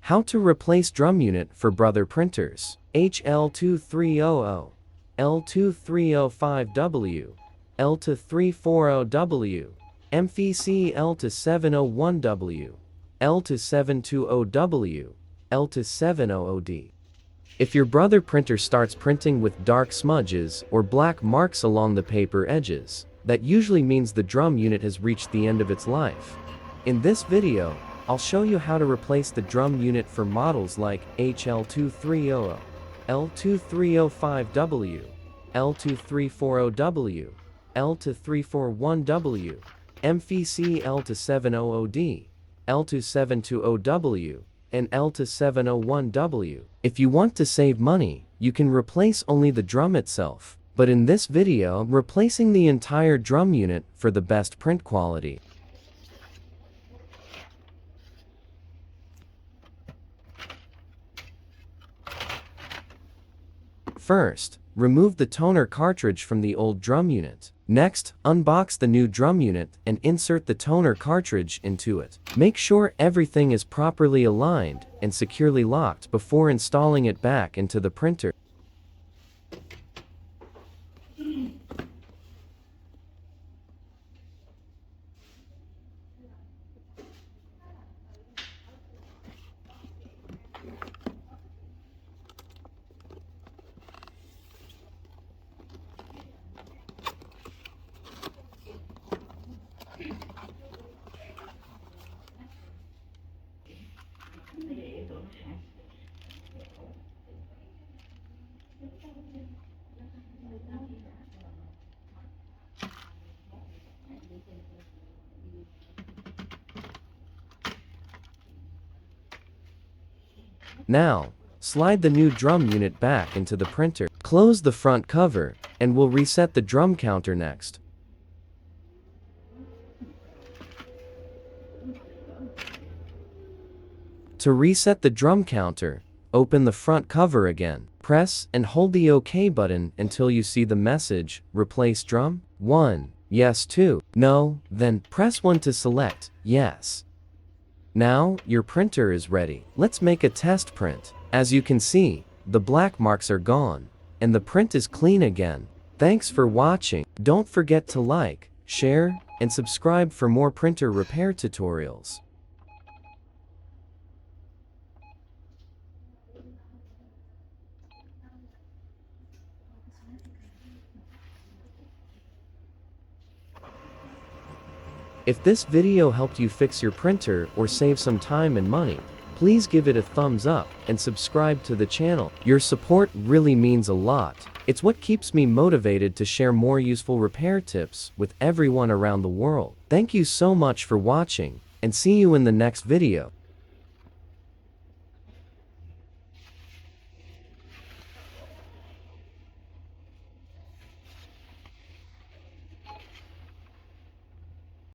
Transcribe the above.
How to replace drum unit for Brother printers. HL2300, L2305W, L2340W, MFC-L2701W, L2720W, L2700D. If your Brother printer starts printing with dark smudges or black marks along the paper edges, that usually means the drum unit has reached the end of its life. In this video, I'll show you how to replace the drum unit for models like HL2300, L2305W, L2340W, L2341W, MFC-L2700D, L2720W, and L2701W. If you want to save money, you can replace only the drum itself, but in this video I'm replacing the entire drum unit for the best print quality. First, remove the toner cartridge from the old drum unit. Next, unbox the new drum unit and insert the toner cartridge into it. Make sure everything is properly aligned and securely locked before installing it back into the printer. Now, slide the new drum unit back into the printer. Close the front cover, and we'll reset the drum counter next. To reset the drum counter, open the front cover again. Press and hold the OK button until you see the message, Replace Drum? 1. Yes. 2. No. Then press 1 to select Yes. Now, your printer is ready. Let's make a test print. As you can see, the black marks are gone, and the print is clean again. Thanks for watching. Don't forget to like, share, and subscribe for more printer repair tutorials. If this video helped you fix your printer or save some time and money, please give it a thumbs up and subscribe to the channel. Your support really means a lot. It's what keeps me motivated to share more useful repair tips with everyone around the world. Thank you so much for watching, and see you in the next video.